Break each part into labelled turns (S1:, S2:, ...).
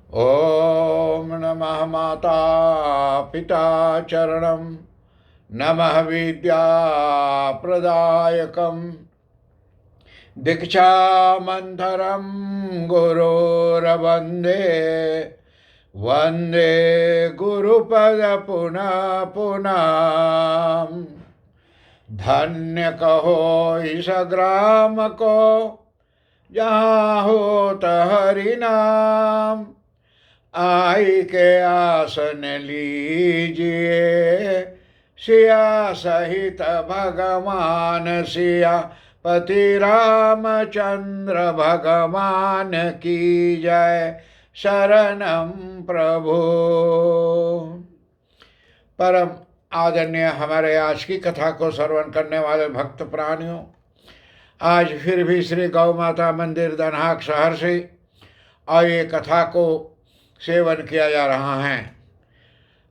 S1: ॐ नमः माता पिता चरणं नमः विद्याप्रदायकं दीक्षामन्त्रं गुरोरवन्दे वन्दे गुरुपद पुनः पुनः। धन्य कहो इस ग्राम को जहाँ होत हरि नाम, आई के आसन लीजिए सिया सहित भगवान सिया पति रामचंद्र भगवान की जय। शरणम प्रभु। परम आदरणीय हमारे आज की कथा को श्रवण करने वाले भक्त प्राणियों, आज फिर भी श्री गौ माता मंदिर दनहाक शहर से और ये कथा को सेवन किया जा रहा है।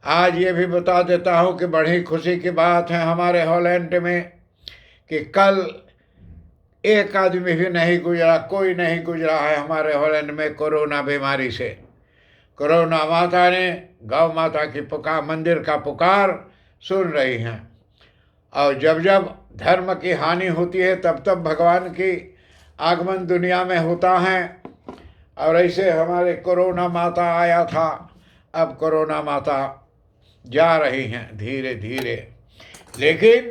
S1: आज ये भी बता देता हूँ कि बड़ी खुशी की बात है हमारे हॉलैंड में कि कल एक आदमी भी नहीं गुजरा, कोई नहीं गुजरा है हमारे हॉलैंड में कोरोना बीमारी से। कोरोना माता ने गौ माता की पुकार, मंदिर का पुकार सुन रही हैं, और जब जब धर्म की हानि होती है तब तब भगवान की आगमन दुनिया में होता है। और ऐसे हमारे कोरोना माता आया था, अब कोरोना माता जा रही हैं धीरे धीरे। लेकिन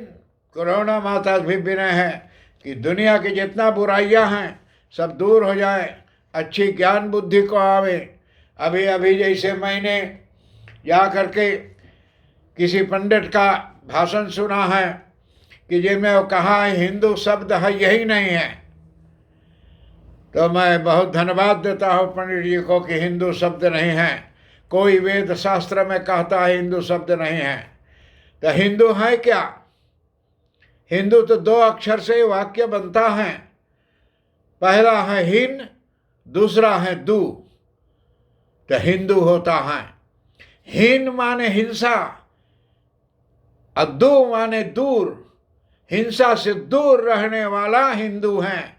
S1: कोरोना माता भी विनय है कि दुनिया की जितना बुराइयां हैं सब दूर हो जाए, अच्छी ज्ञान बुद्धि को आवे। अभी अभी जैसे मैंने जा करके किसी पंडित का भाषण सुना है कि जिनमें वो कहा है हिंदू शब्द है यही नहीं है, तो मैं बहुत धन्यवाद देता हूँ पंडित जी को कि हिंदू शब्द नहीं है। कोई वेद शास्त्र में कहता है हिंदू शब्द नहीं है, तो हिंदू है क्या? हिंदू तो दो अक्षर से वाक्य बनता है, पहला है हिन, दूसरा है दू, तो हिंदू होता है। हिन माने हिंसा और दू माने दूर, हिंसा से दूर रहने वाला हिंदू है,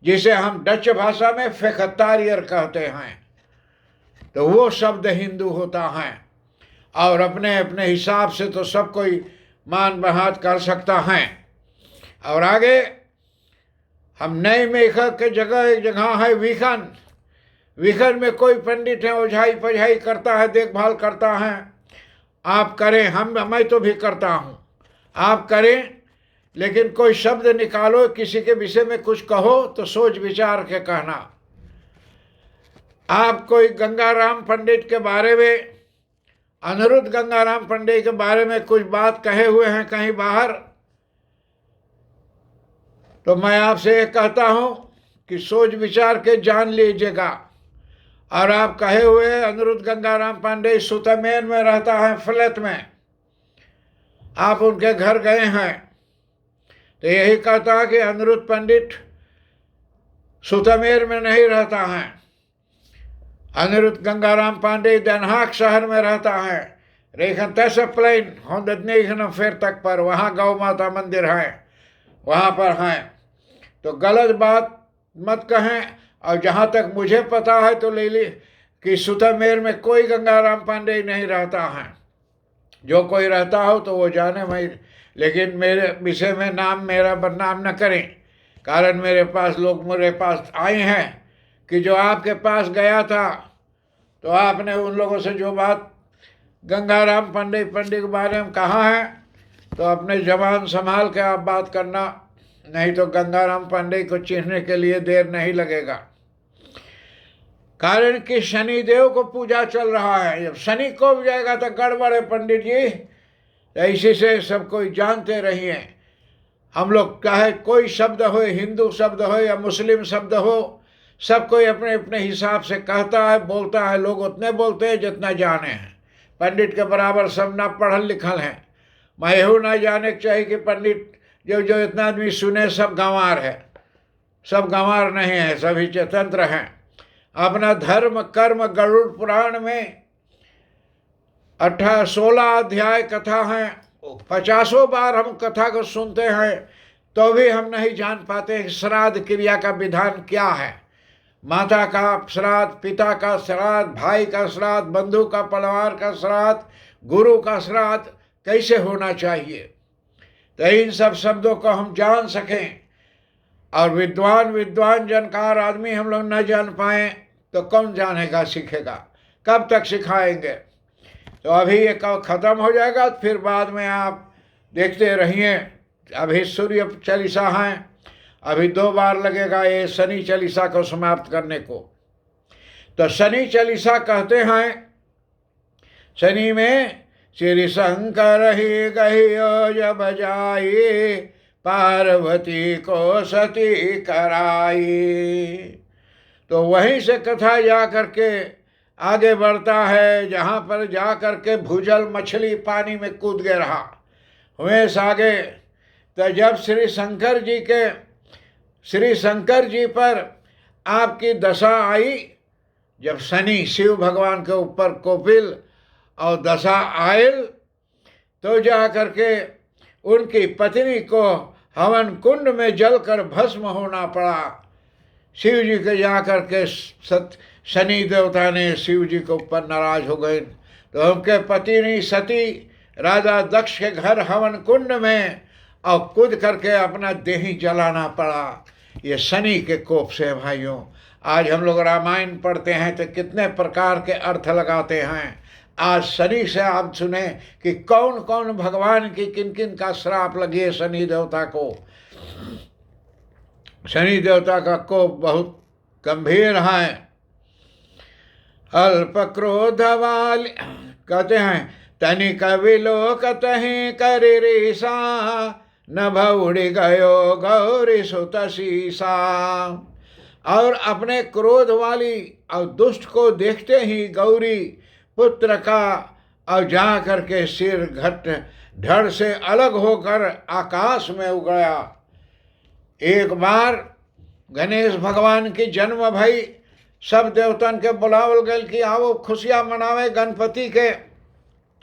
S1: जिसे हम डच भाषा में फेखतारियर कहते हैं। तो वो शब्द हिंदू होता है, और अपने अपने हिसाब से तो सब कोई मान बहात कर सकता है। और आगे हम नए मेखा के जगह एक जगह है विखन। विखन में कोई पंडित है, ओझाई पझाई करता है, देखभाल करता है। आप करें, मैं तो भी करता हूँ, आप करें, लेकिन कोई शब्द निकालो, किसी के विषय में कुछ कहो तो सोच विचार के कहना। आप कोई गंगाराम पंडित के बारे में, अनिरुद्ध गंगाराम पंडित के बारे में कुछ बात कहे हुए हैं कहीं बाहर, तो मैं आपसे ये कहता हूँ कि सोच विचार के जान लीजिएगा। और आप कहे हुए अनिरुद्ध गंगाराम पांडे सुतमेर में रहता है, फ्लैट में, आप उनके घर गए हैं, तो यही कहता है कि अनिरुद्ध पंडित सुतमेर में नहीं रहता है। अनिरुद्ध गंगाराम पांडे दनहाक शहर में रहता है। रेखन तैसे प्लेन हों फिर तक पर वहाँ गौ माता मंदिर है, वहाँ पर हैं। तो गलत बात मत कहें। और जहाँ तक मुझे पता है तो ले ली कि सुतमेर में कोई गंगाराम पांडे नहीं रहता है। जो कोई रहता हो तो वो जाने, मैं, लेकिन मेरे विषय में नाम मेरा बदनाम न करें। कारण मेरे पास लोग मेरे पास आए हैं कि जो आपके पास गया था तो आपने उन लोगों से जो बात गंगाराम पंडित के बारे में कहा है, तो अपने जबान संभाल के आप बात करना, नहीं तो गंगाराम पंडित को चिन्हने के लिए देर नहीं लगेगा। कारण कि शनिदेव को पूजा चल रहा है, जब शनि को भी जाएगा तो गड़बड़ है पंडित जी। इसी से सब कोई जानते रहिए। हम लोग चाहे कोई शब्द हो, हिंदू शब्द हो या मुस्लिम शब्द हो, सब कोई अपने अपने हिसाब से कहता है, बोलता है। लोग उतने बोलते हैं जितना जाने हैं। पंडित के बराबर सब ना पढ़ल लिखल हैं। मैं यू ना जाने के चाहिए कि पंडित जो जो इतना आदमी सुने सब गंवार है। सब गंवार नहीं है, सभी स्वतंत्र हैं। अपना धर्म कर्म गरुड़ पुराण में 16 अध्याय कथा हैं। 50 बार हम कथा को सुनते हैं तो भी हम नहीं जान पाते श्राद्ध क्रिया का विधान क्या है। माता का श्राद्ध, पिता का श्राद्ध, भाई का श्राद्ध, बंधु का, परिवार का श्राद्ध, गुरु का श्राद्ध कैसे होना चाहिए। तो इन सब शब्दों को हम जान सकें। और विद्वान जानकार आदमी हम लोग न जान पाए तो कौन जानेगा, सीखेगा, कब तक सिखाएंगे। तो अभी ये ख़त्म हो जाएगा, फिर बाद में आप देखते रहिए। अभी सूर्य चालीसा हैं, अभी 2 बार लगेगा ये शनि चालीसा को समाप्त करने को। तो शनि चालीसा कहते हैं, शनि में श्री शंकर ही गहियो जब जाई, पार्वती को सती कराई। तो वहीं से कथा जा करके आगे बढ़ता है, जहाँ पर जा करके भूजल मछली पानी में कूद गया रहा हुए आगे। तो जब श्री शंकर जी पर आपकी दशा आई, जब शनि शिव भगवान के ऊपर कोपिल और दशा आयल, तो जा करके उनकी पत्नी को हवन कुंड में जलकर भस्म होना पड़ा। शिव जी के जा करके शनि देवता ने शिव जी के ऊपर नाराज हो गए। तो उनके पत्नी सती राजा दक्ष के घर हवन कुंड में और कूद करके अपना देही जलाना पड़ा। ये शनि के कोप से भाइयों। आज हम लोग रामायण पढ़ते हैं तो कितने प्रकार के अर्थ लगाते हैं। आज शनि से आप सुने कि कौन कौन भगवान की किन किन का श्राप लगे शनि देवता को। शनि देवता का कोप बहुत गंभीर है। अल्प क्रोध वाली कहते हैं, तनिक विलोक तहि करि रीसा, न भौड़ी गयो गौरी सुत सीसा। और अपने क्रोध वाली और दुष्ट को देखते ही गौरी पुत्र का और जा करके सिर घट धड़ से अलग होकर आकाश में उगया। एक बार गणेश भगवान की जन्म भई, सब देवतन के बुलावल गए कि आओ खुशियाँ मनावे गणपति के।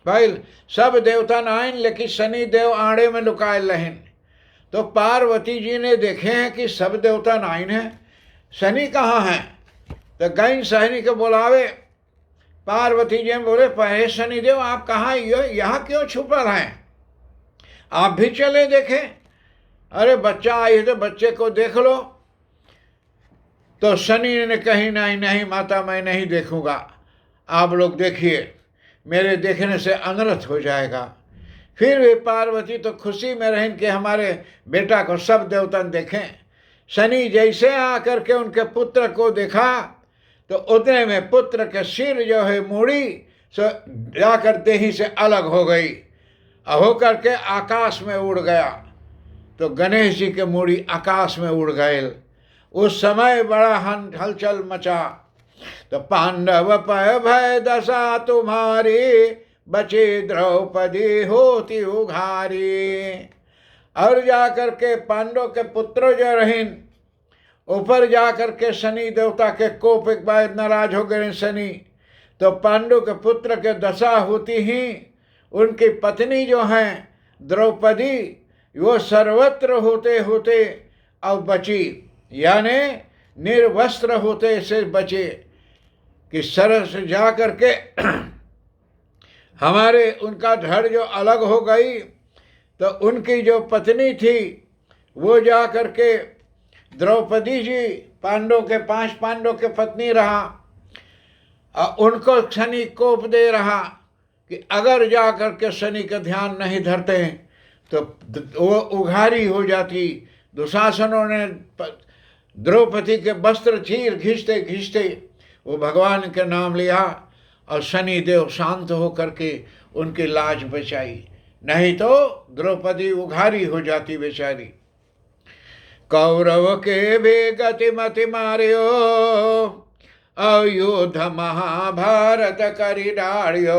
S1: भाई सब देवतन आइन, लेकिन शनि देव आड़े में लुकाए रहन। तो पार्वती जी ने देखे हैं कि सब देवतन आइन हैं, शनि कहाँ हैं। तो गई शनि के बुलावे। पार्वती जी बोले, पहे शनिदेव आप कहाँ, यहाँ क्यों छुपल हैं, आप भी चले देखें। अरे बच्चा आई तो बच्चे को देख लो। तो शनि ने कही, नहीं नहीं माता मैं नहीं देखूंगा, आप लोग देखिए, मेरे देखने से अनर्थ हो जाएगा। फिर भी पार्वती तो खुशी में रहें कि हमारे बेटा को सब देवता देखें। शनि जैसे आकर के उनके पुत्र को देखा तो उतने में पुत्र के सिर जो है मूड़ी सो जाकर देही से अलग हो गई, हो करके आकाश में उड़ गया। तो गणेश जी के मूड़ी आकाश में उड़ गए। उस समय बड़ा हलचल मचा। तो पांडव पय भय दशा तुम्हारी, बचे द्रौपदी होती उघारी। और जाकर के पांडव के पुत्र जो रहीन, ऊपर जाकर के शनि देवता के कोप एक बार नाराज हो गए शनि। तो पांडु के पुत्र के दशा होती ही उनकी पत्नी जो हैं द्रौपदी, वो सर्वत्र होते होते अब बची, यानी निर्वस्त्र होते से बचे। कि सरस जा कर के हमारे उनका धड़ जो अलग हो गई, तो उनकी जो पत्नी थी वो जा कर के द्रौपदी जी पांडव के 5 पांडव के पत्नी रहा। उनको शनि कोप दे रहा कि अगर जा कर के शनि का ध्यान नहीं धरते तो वो उघारी हो जाती। दुशासनों ने द्रौपदी के वस्त्र चीर घिसते घिसते वो भगवान के नाम लिया और शनि देव शांत हो करके उनकी लाज बचाई, नहीं तो द्रौपदी उघारी हो जाती बेचारी। कौरव के भी गतिमति मारियो, युद्ध महाभारत करी डाड़ियो।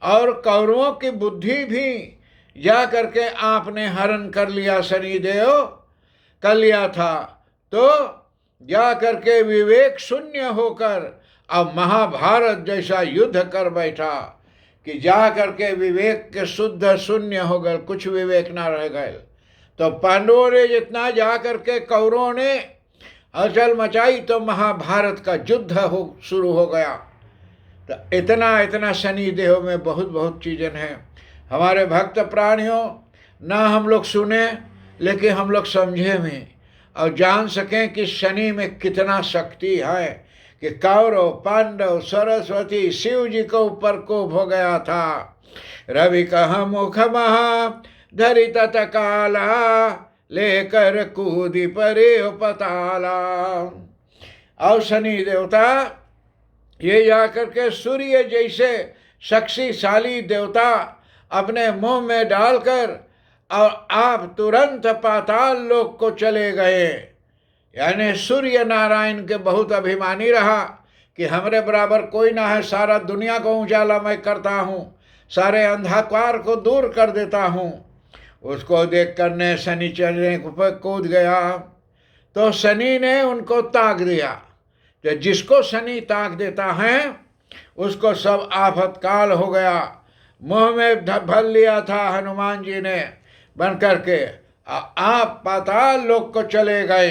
S1: और कौरवों की बुद्धि भी जा करके आपने हरण कर लिया, शनिदेव कर लिया था। तो जा करके विवेक शून्य होकर अब महाभारत जैसा युद्ध कर बैठा कि जा करके विवेक के शुद्ध शून्य हो गए, कुछ विवेक ना रह गए। तो पांडवों ने जितना जा करके कौरवों ने हलचल मचाई तो महाभारत का युद्ध शुरू हो गया। तो इतना इतना शनि देव में बहुत बहुत चीज़ें हैं। हमारे भक्त प्राणियों, ना हम लोग सुने लेकिन हम लोग समझे भी और जान सकें कि शनि में कितना शक्ति है, कि कौरव पांडव सरस्वती शिव जी को ऊपर कोप हो गया था। रवि कह मुख महा धरि तत काला, लेकर कूदी परे पताला। और शनि देवता ये जाकर के सूर्य जैसे शक्तिशाली देवता अपने मुंह में डालकर और आप तुरंत पाताल लोक को चले गए। यानी सूर्य नारायण के बहुत अभिमानी रहा कि हमारे बराबर कोई ना है, सारा दुनिया को उजाला मैं करता हूँ, सारे अंधकार को दूर कर देता हूँ। उसको देख कर ने शनि चलने पर कूद गया तो शनि ने उनको ताक दिया। तो जिसको शनि ताक देता है उसको सब आफतकाल हो गया। मुंह में भर लिया था हनुमान जी ने बन करके, आप पाताल लोक को चले गए।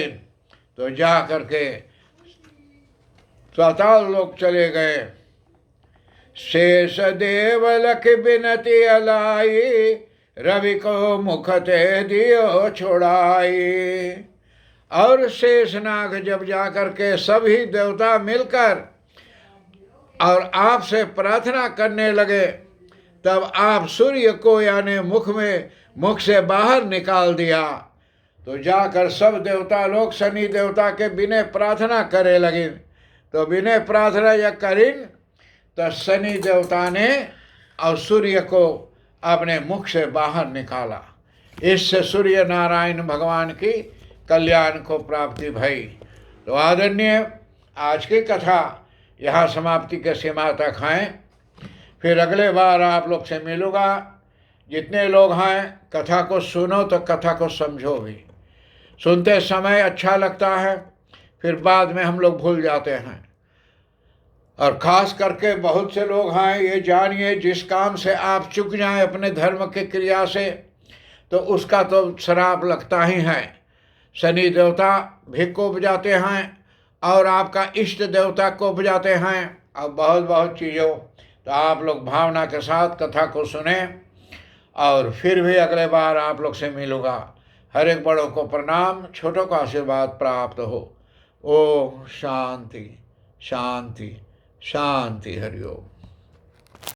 S1: तो जा करके पाताल लोक चले गए। शेष देव लख बिनती अलाई, रवि को मुख ते दियो छोड़ाई। और शेषनाग जब जाकर के सभी देवता मिलकर और आपसे प्रार्थना करने लगे, तब आप सूर्य को यानी मुख से बाहर निकाल दिया। तो जाकर सब देवता लोग शनि देवता के बिना प्रार्थना करे लगे। तो बिना प्रार्थना या करीन तो शनि देवता ने और सूर्य को अपने मुख से बाहर निकाला। इससे सूर्य नारायण भगवान की कल्याण को प्राप्ति भई। तो आदरणीय, आज की कथा यहाँ समाप्ति के सीमा तक हैं। फिर अगले बार आप लोग से मिलूँगा। जितने लोग हैं कथा को सुनो तो कथा को समझो भी। सुनते समय अच्छा लगता है, फिर बाद में हम लोग भूल जाते हैं। और ख़ास करके बहुत से लोग हैं, ये जानिए जिस काम से आप चूक जाएं अपने धर्म के क्रिया से तो उसका तो श्राप लगता ही है। शनि देवता भी कोप जाते हैं और आपका इष्ट देवता कोप जाते हैं और बहुत बहुत चीज़ों। तो आप लोग भावना के साथ कथा को सुने और फिर भी अगले बार आप लोग से मिलूँगा। हर एक बड़ों को प्रणाम, छोटों को आशीर्वाद प्राप्त हो। ओम शांति शांति शांति। हरिओम।